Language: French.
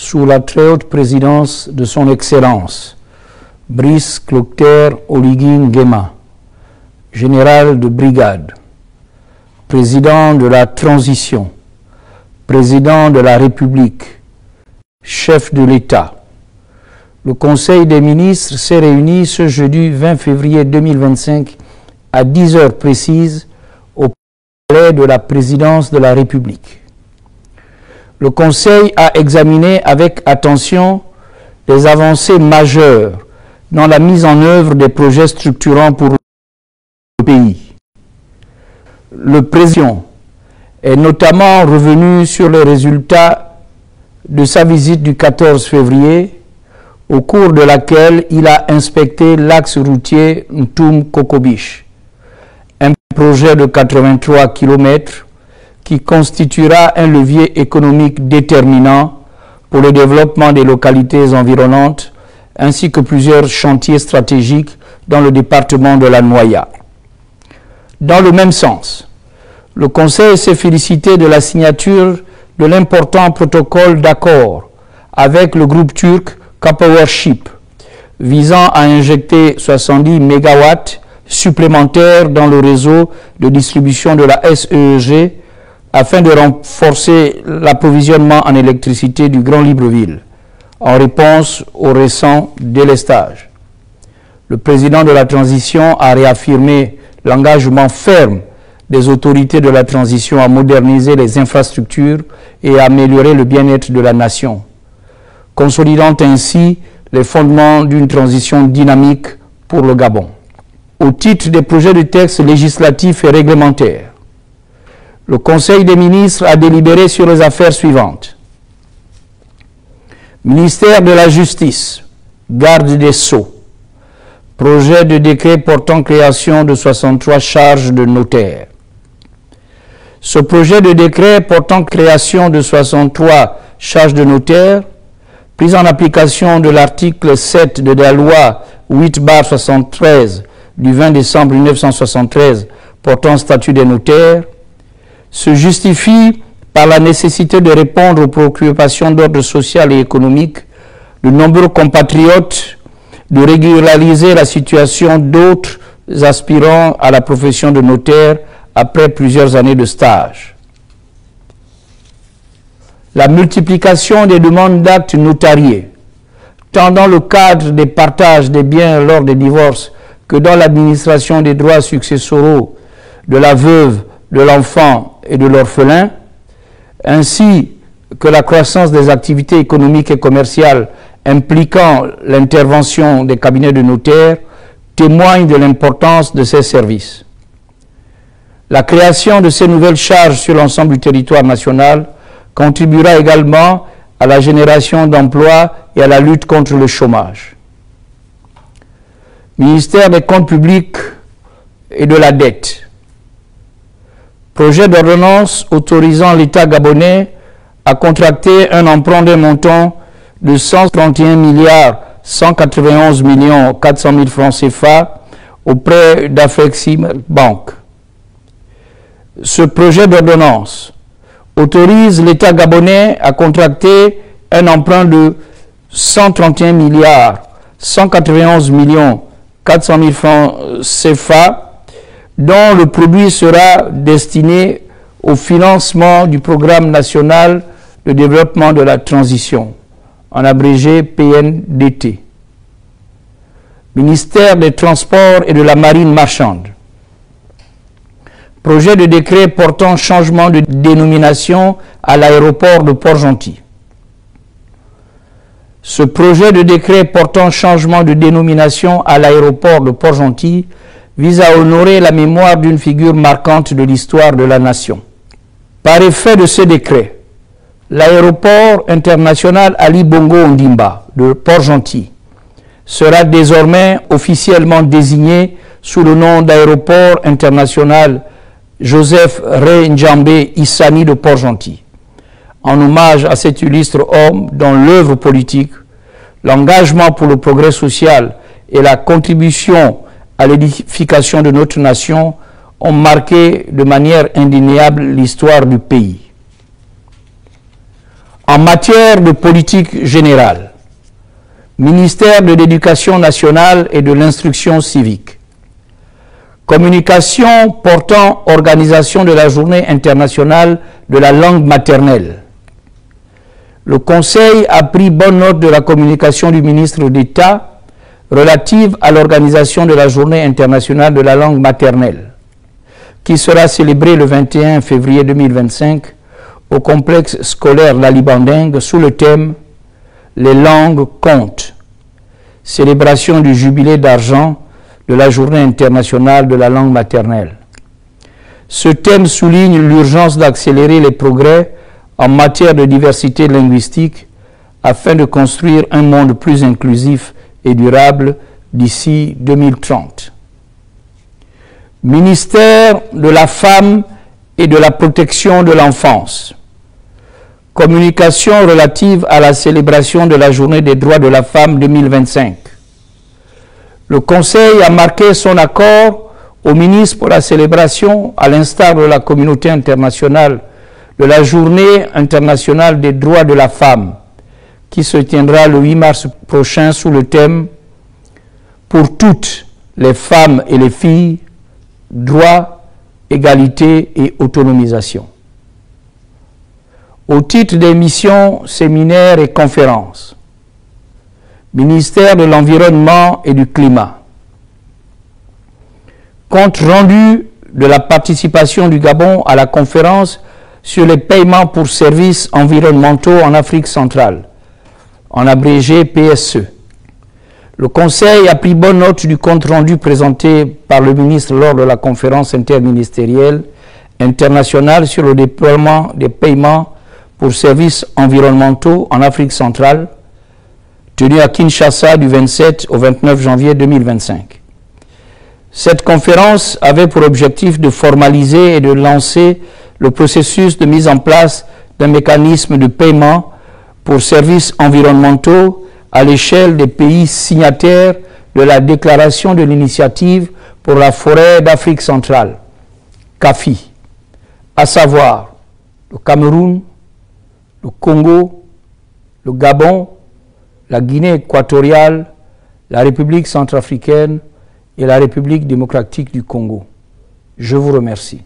sous la très haute présidence de son Excellence, Brice Clotaire Oligui Nguema, général de brigade, président de la transition, président de la République, chef de l'État. Le Conseil des ministres s'est réuni ce jeudi 20 février 2025 à 10 heures précises au palais de la présidence de la République. Le Conseil a examiné avec attention les avancées majeures dans la mise en œuvre des projets structurants pour le pays. Le président est notamment revenu sur les résultats de sa visite du 14 février, au cours de laquelle il a inspecté l'axe routier Ntoum-Kokobich, un projet de 83 km qui constituera un levier économique déterminant pour le développement des localités environnantes, ainsi que plusieurs chantiers stratégiques dans le département de la Noya. Dans le même sens, le Conseil s'est félicité de la signature de l'important protocole d'accord avec le groupe turc K-Powership, visant à injecter 70 MW supplémentaires dans le réseau de distribution de la SEEG afin de renforcer l'approvisionnement en électricité du Grand Libreville, en réponse au récent délestage. Le président de la transition a réaffirmé l'engagement ferme des autorités de la transition à moderniser les infrastructures et à améliorer le bien-être de la nation, consolidant ainsi les fondements d'une transition dynamique pour le Gabon. Au titre des projets de textes législatifs et réglementaires, le Conseil des ministres a délibéré sur les affaires suivantes. Ministère de la Justice, Garde des Sceaux, projet de décret portant création de 63 charges de notaire. Ce projet de décret portant création de 63 charges de notaire, pris en application de l'article 7 de la loi 8/73 du 20 décembre 1973 portant statut des notaires, se justifie par la nécessité de répondre aux préoccupations d'ordre social et économique de nombreux compatriotes, de régulariser la situation d'autres aspirants à la profession de notaire après plusieurs années de stage. La multiplication des demandes d'actes notariés, tant dans le cadre des partages des biens lors des divorces que dans l'administration des droits successoraux de la veuve, de l'enfant et de l'orphelin, ainsi que la croissance des activités économiques et commerciales impliquant l'intervention des cabinets de notaires, témoignent de l'importance de ces services. La création de ces nouvelles charges sur l'ensemble du territoire national contribuera également à la génération d'emplois et à la lutte contre le chômage. Ministère des Comptes publics et de la dette. Projet d'ordonnance autorisant l'État gabonais à contracter un emprunt d'un montant de 131 milliards 191 millions 400 000 francs CFA auprès d'Afreximbank. Ce projet d'ordonnance autorise l'État gabonais à contracter un emprunt de 131 milliards 191 millions 400 000 francs CFA dont le produit sera destiné au financement du Programme national de développement de la transition, en abrégé PNDT. Ministère des Transports et de la Marine marchande. Projet de décret portant changement de dénomination à l'aéroport de Port-Gentil. Ce projet de décret portant changement de dénomination à l'aéroport de Port-Gentil vise à honorer la mémoire d'une figure marquante de l'histoire de la nation. Par effet de ce décret, l'aéroport international Ali Bongo Ondimba de Port-Gentil sera désormais officiellement désigné sous le nom d'aéroport international Joseph Ré Njambé Issani de Port-Gentil, en hommage à cet illustre homme dont l'œuvre politique, l'engagement pour le progrès social et la contribution à l'édification de notre nation ont marqué de manière indéniable l'histoire du pays. En matière de politique générale, ministère de l'Éducation nationale et de l'Instruction civique. Communication portant organisation de la Journée internationale de la langue maternelle. Le Conseil a pris bonne note de la communication du ministre d'État relative à l'organisation de la Journée internationale de la langue maternelle, qui sera célébrée le 21 février 2025 au complexe scolaire Lalibanding sous le thème « Les langues comptent ». Célébration du jubilé d'argent de la Journée internationale de la langue maternelle. Ce thème souligne l'urgence d'accélérer les progrès en matière de diversité linguistique afin de construire un monde plus inclusif et durable d'ici 2030. Ministère de la Femme et de la Protection de l'Enfance. Communication relative à la célébration de la Journée des droits de la femme 2025. Le Conseil a marqué son accord au ministre pour la célébration, à l'instar de la communauté internationale, de la Journée internationale des droits de la femme, qui se tiendra le 8 mars prochain sous le thème « Pour toutes les femmes et les filles, droits, égalité et autonomisation ». Au titre des missions, séminaires et conférences, ministère de l'Environnement et du Climat. Compte rendu de la participation du Gabon à la conférence sur les paiements pour services environnementaux en Afrique centrale, en abrégé PSE. Le Conseil a pris bonne note du compte rendu présenté par le ministre lors de la conférence interministérielle internationale sur le déploiement des paiements pour services environnementaux en Afrique centrale, tenue à Kinshasa du 27 au 29 janvier 2025. Cette conférence avait pour objectif de formaliser et de lancer le processus de mise en place d'un mécanisme de paiement pour services environnementaux à l'échelle des pays signataires de la Déclaration de l'initiative pour la forêt d'Afrique centrale, CAFI, à savoir le Cameroun, le Congo, le Gabon, la Guinée équatoriale, la République centrafricaine et la République démocratique du Congo. Je vous remercie.